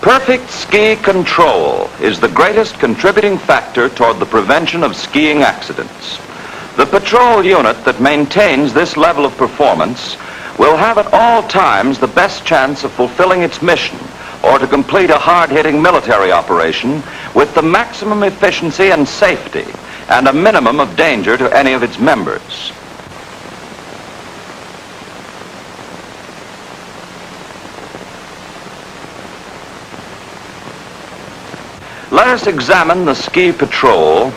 Perfect ski control is the greatest contributing factor toward the prevention of skiing accidents. The patrol unit that maintains this level of performance will have at all times the best chance of fulfilling its mission or to complete a hard-hitting military operation with the maximum efficiency and safety and a minimum of danger to any of its members. Let us examine the ski patrol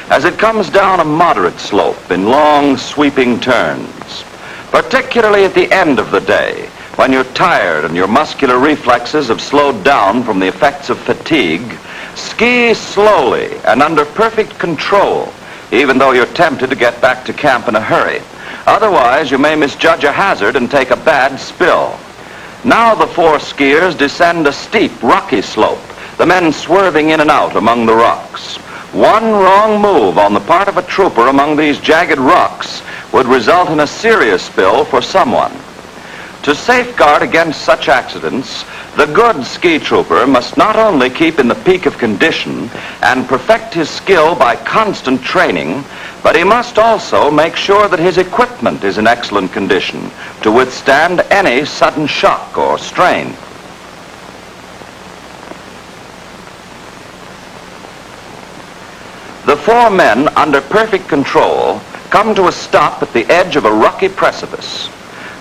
as it comes down a moderate slope in long sweeping turns. Particularly at the end of the day, when you're tired and your muscular reflexes have slowed down from the effects of fatigue, ski slowly and under perfect control, even though you're tempted to get back to camp in a hurry. Otherwise, you may misjudge a hazard and take a bad spill. Now the four skiers descend a steep, rocky slope, the men swerving in and out among the rocks. One wrong move on the part of a trooper among these jagged rocks would result in a serious spill for someone. To safeguard against such accidents, the good ski trooper must not only keep in the peak of condition and perfect his skill by constant training, but he must also make sure that his equipment is in excellent condition to withstand any sudden shock or strain. The four men, under perfect control, come to a stop at the edge of a rocky precipice.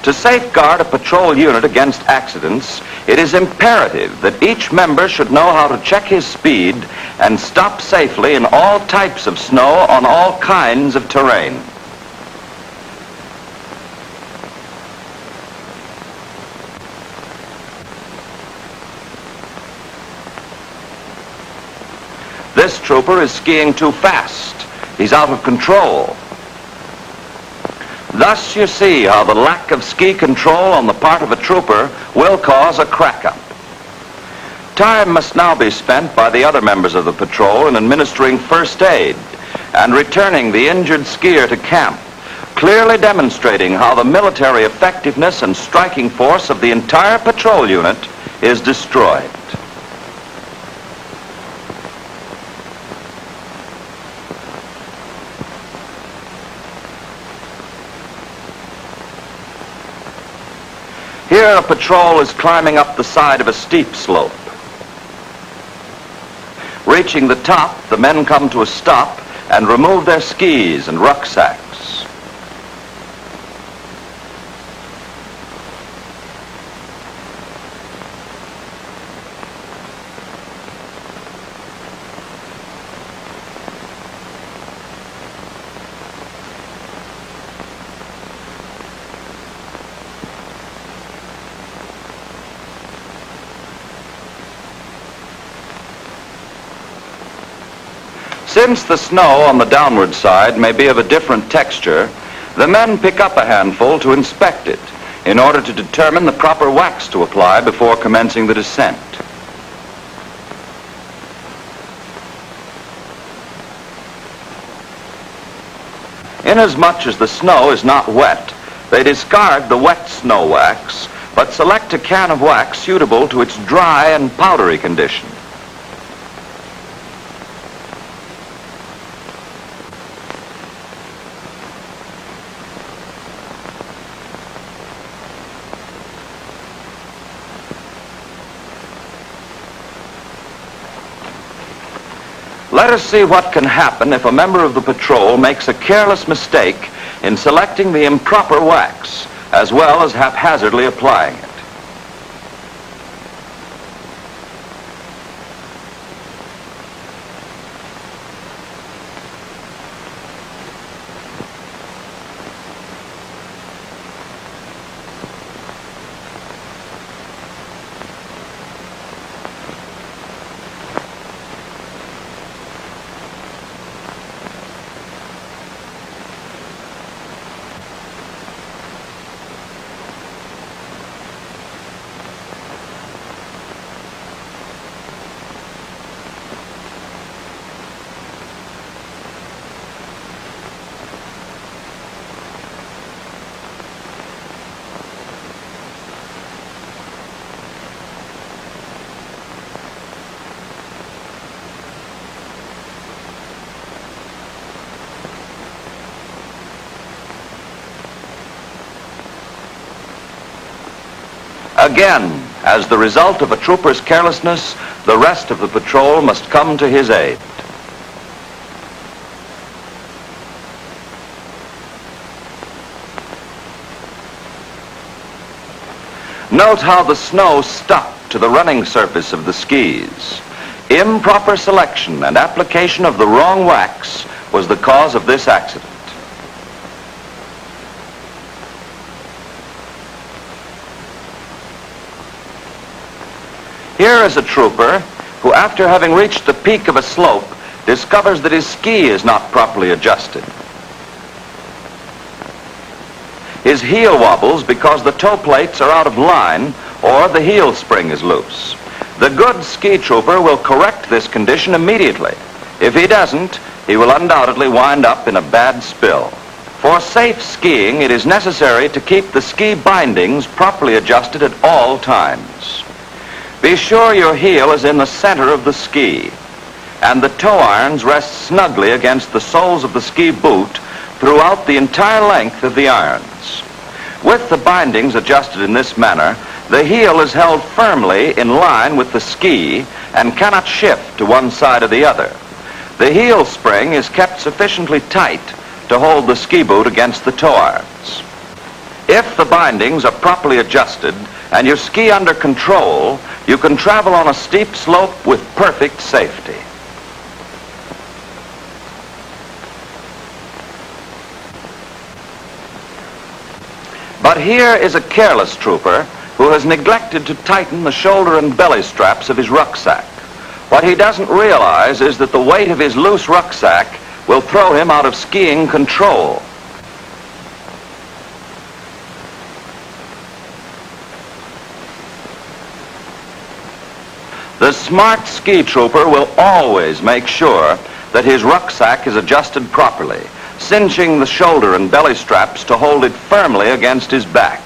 To safeguard a patrol unit against accidents, it is imperative that each member should know how to check his speed and stop safely in all types of snow on all kinds of terrain. This trooper is skiing too fast. He's out of control. Thus you see how the lack of ski control on the part of a trooper will cause a crack-up. Time must now be spent by the other members of the patrol in administering first aid and returning the injured skier to camp, clearly demonstrating how the military effectiveness and striking force of the entire patrol unit is destroyed. Here a patrol is climbing up the side of a steep slope. Reaching the top, the men come to a stop and remove their skis and rucksacks. Since the snow on the downward side may be of a different texture, the men pick up a handful to inspect it in order to determine the proper wax to apply before commencing the descent. Inasmuch as the snow is not wet, they discard the wet snow wax, but select a can of wax suitable to its dry and powdery condition. Let us see what can happen if a member of the patrol makes a careless mistake in selecting the improper wax, as well as haphazardly applying it. Again, as the result of a trooper's carelessness, the rest of the patrol must come to his aid. Note how the snow stuck to the running surface of the skis. Improper selection and application of the wrong wax was the cause of this accident. Here is a trooper who, after having reached the peak of a slope, discovers that his ski is not properly adjusted. His heel wobbles because the toe plates are out of line or the heel spring is loose. The good ski trooper will correct this condition immediately. If he doesn't, he will undoubtedly wind up in a bad spill. For safe skiing, it is necessary to keep the ski bindings properly adjusted at all times. Be sure your heel is in the center of the ski, and the toe irons rest snugly against the soles of the ski boot throughout the entire length of the irons. With the bindings adjusted in this manner, the heel is held firmly in line with the ski and cannot shift to one side or the other. The heel spring is kept sufficiently tight to hold the ski boot against the toe irons. If the bindings are properly adjusted and your ski under control, you can travel on a steep slope with perfect safety. But here is a careless trooper who has neglected to tighten the shoulder and belly straps of his rucksack. What he doesn't realize is that the weight of his loose rucksack will throw him out of skiing control. The smart ski trooper will always make sure that his rucksack is adjusted properly, cinching the shoulder and belly straps to hold it firmly against his back.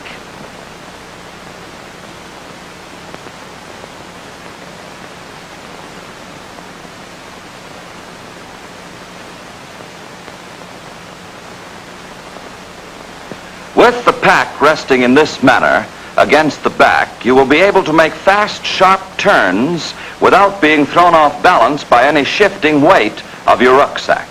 With the pack resting in this manner against the back, you will be able to make fast, sharp turns without being thrown off balance by any shifting weight of your rucksack.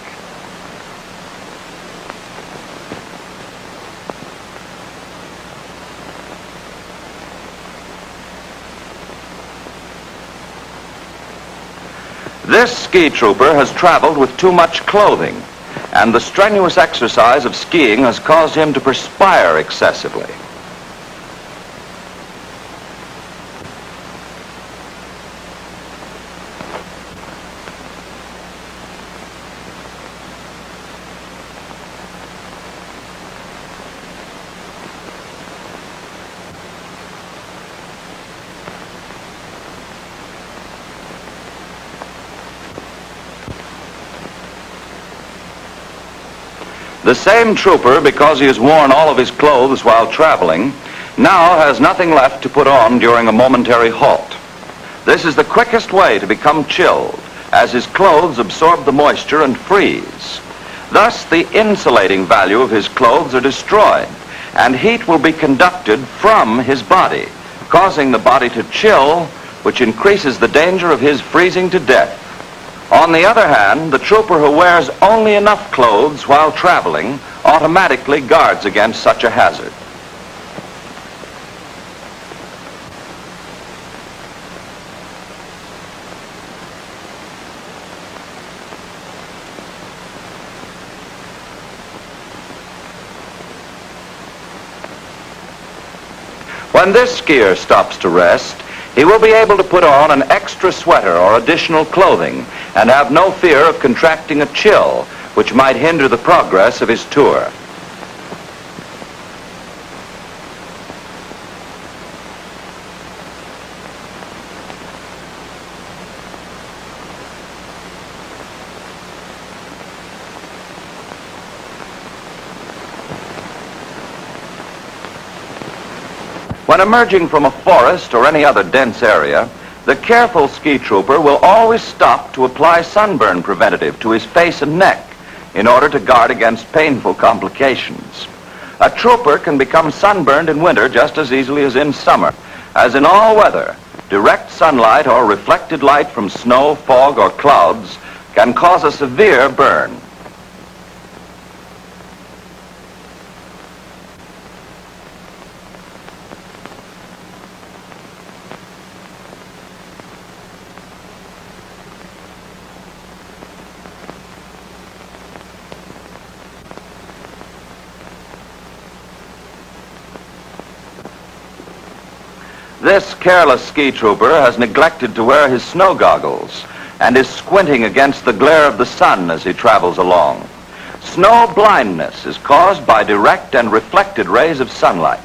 This ski trooper has traveled with too much clothing, and the strenuous exercise of skiing has caused him to perspire excessively. The same trooper, because he has worn all of his clothes while traveling, now has nothing left to put on during a momentary halt. This is the quickest way to become chilled, as his clothes absorb the moisture and freeze. Thus, the insulating value of his clothes are destroyed, and heat will be conducted from his body, causing the body to chill, which increases the danger of his freezing to death. On the other hand, the trooper who wears only enough clothes while traveling automatically guards against such a hazard. When this skier stops to rest, he will be able to put on an extra sweater or additional clothing and have no fear of contracting a chill, which might hinder the progress of his tour. When emerging from a forest or any other dense area, the careful ski trooper will always stop to apply sunburn preventative to his face and neck in order to guard against painful complications. A trooper can become sunburned in winter just as easily as in summer, As in all weather, direct sunlight or reflected light from snow, fog, or clouds can cause a severe burn. This careless ski trooper has neglected to wear his snow goggles and is squinting against the glare of the sun as he travels along. Snow blindness is caused by direct and reflected rays of sunlight.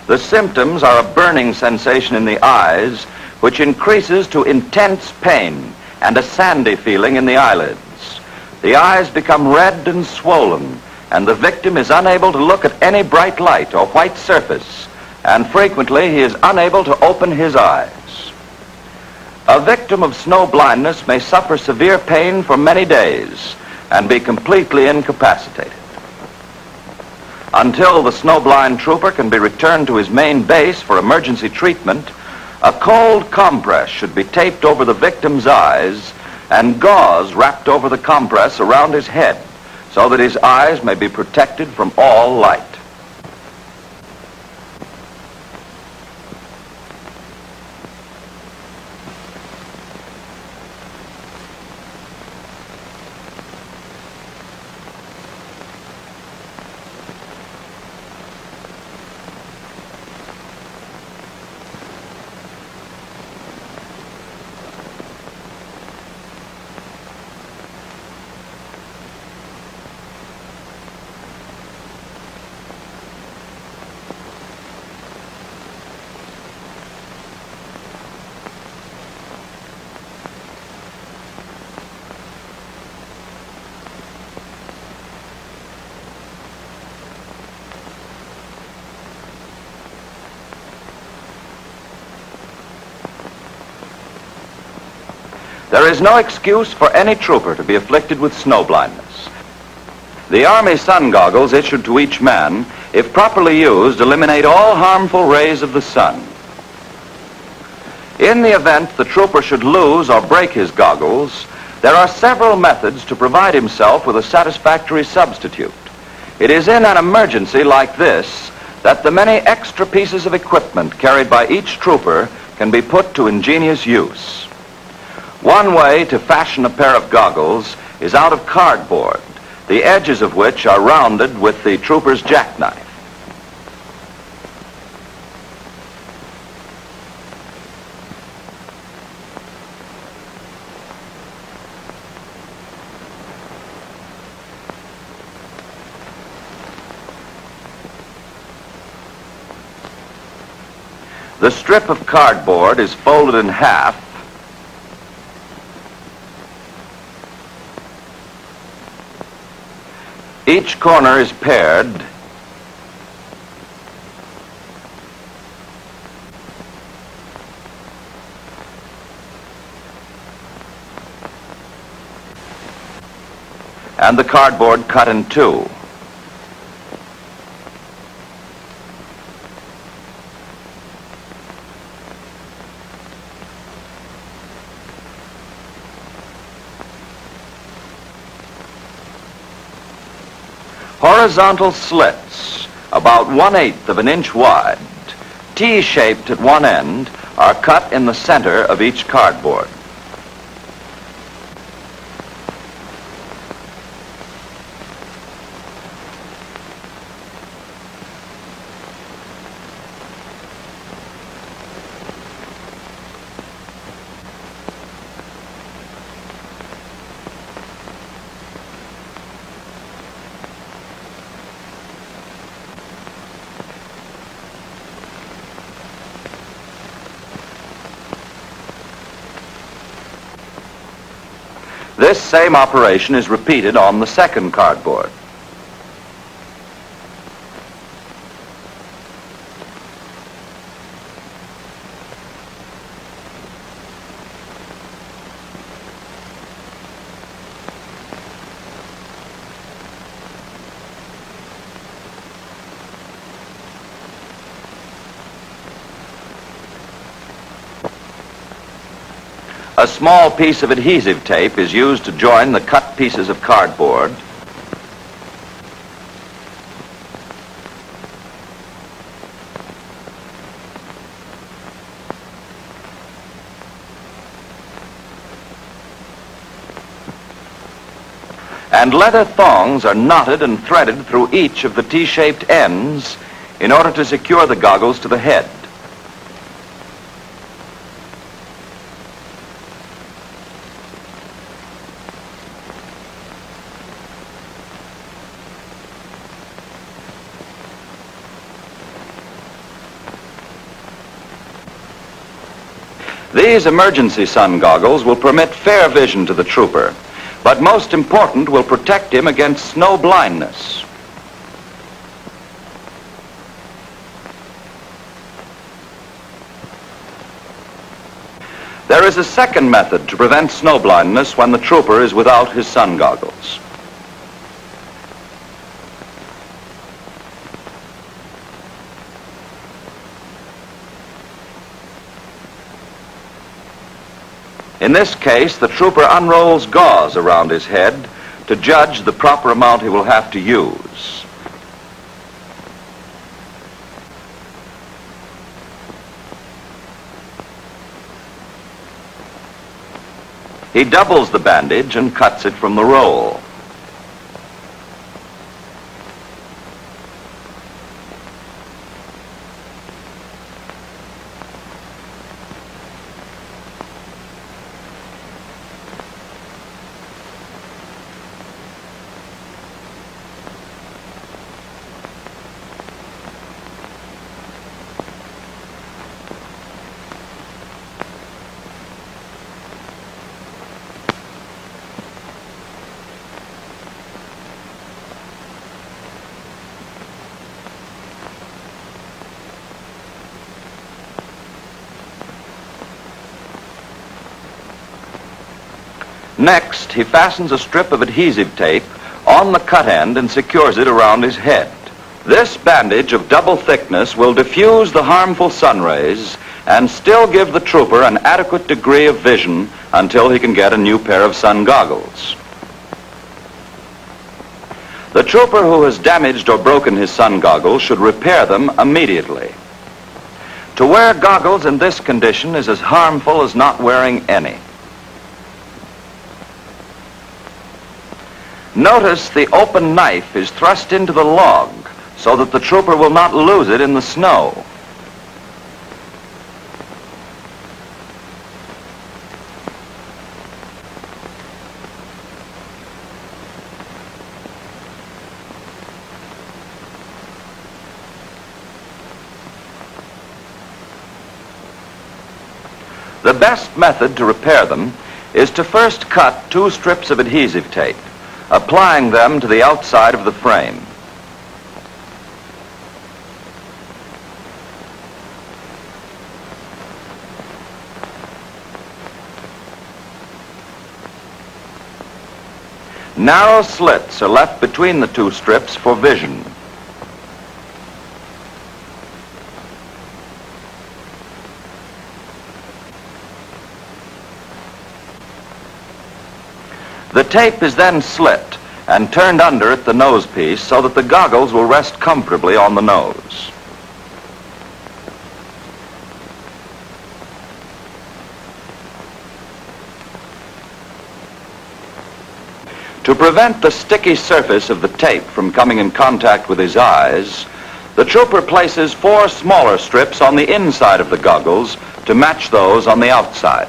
The symptoms are a burning sensation in the eyes, which increases to intense pain, and a sandy feeling in the eyelids. The eyes become red and swollen, and the victim is unable to look at any bright light or white surface, and frequently he is unable to open his eyes. A victim of snow blindness may suffer severe pain for many days and be completely incapacitated. Until the snowblind trooper can be returned to his main base for emergency treatment, a cold compress should be taped over the victim's eyes and gauze wrapped over the compress around his head so that his eyes may be protected from all light. There is no excuse for any trooper to be afflicted with snow blindness. The Army sun goggles issued to each man, if properly used, eliminate all harmful rays of the sun. In the event the trooper should lose or break his goggles, there are several methods to provide himself with a satisfactory substitute. It is in an emergency like this that the many extra pieces of equipment carried by each trooper can be put to ingenious use. One way to fashion a pair of goggles is out of cardboard, the edges of which are rounded with the trooper's jackknife. The strip of cardboard is folded in half. Each corner is paired, and the cardboard cut in two. Horizontal slits, about 1/8 of an inch wide, T-shaped at one end, are cut in the center of each cardboard. This same operation is repeated on the second cardboard. A small piece of adhesive tape is used to join the cut pieces of cardboard. And leather thongs are knotted and threaded through each of the T-shaped ends in order to secure the goggles to the head. These emergency sun goggles will permit fair vision to the trooper, but most important, will protect him against snow blindness. There is a second method to prevent snow blindness when the trooper is without his sun goggles. In this case, the trooper unrolls gauze around his head to judge the proper amount he will have to use. He doubles the bandage and cuts it from the roll. Next, he fastens a strip of adhesive tape on the cut end and secures it around his head. This bandage of double thickness will diffuse the harmful sun rays and still give the trooper an adequate degree of vision until he can get a new pair of sun goggles. The trooper who has damaged or broken his sun goggles should repair them immediately. To wear goggles in this condition is as harmful as not wearing any. Notice the open knife is thrust into the log so that the trooper will not lose it in the snow. The best method to repair them is to first cut 2 strips of adhesive tape, applying them to the outside of the frame. Narrow slits are left between the 2 strips for vision. The tape is then slit and turned under at the nose piece so that the goggles will rest comfortably on the nose. To prevent the sticky surface of the tape from coming in contact with his eyes, the trooper places 4 smaller strips on the inside of the goggles to match those on the outside.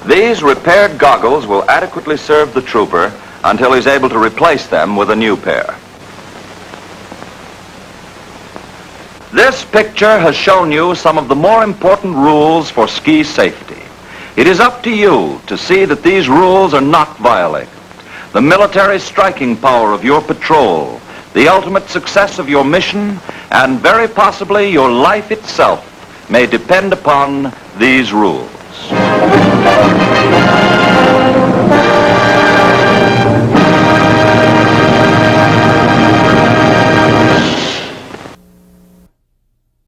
These repaired goggles will adequately serve the trooper until he's able to replace them with a new pair. This picture has shown you some of the more important rules for ski safety. It is up to you to see that these rules are not violated. The military striking power of your patrol, the ultimate success of your mission, and very possibly your life itself may depend upon these rules.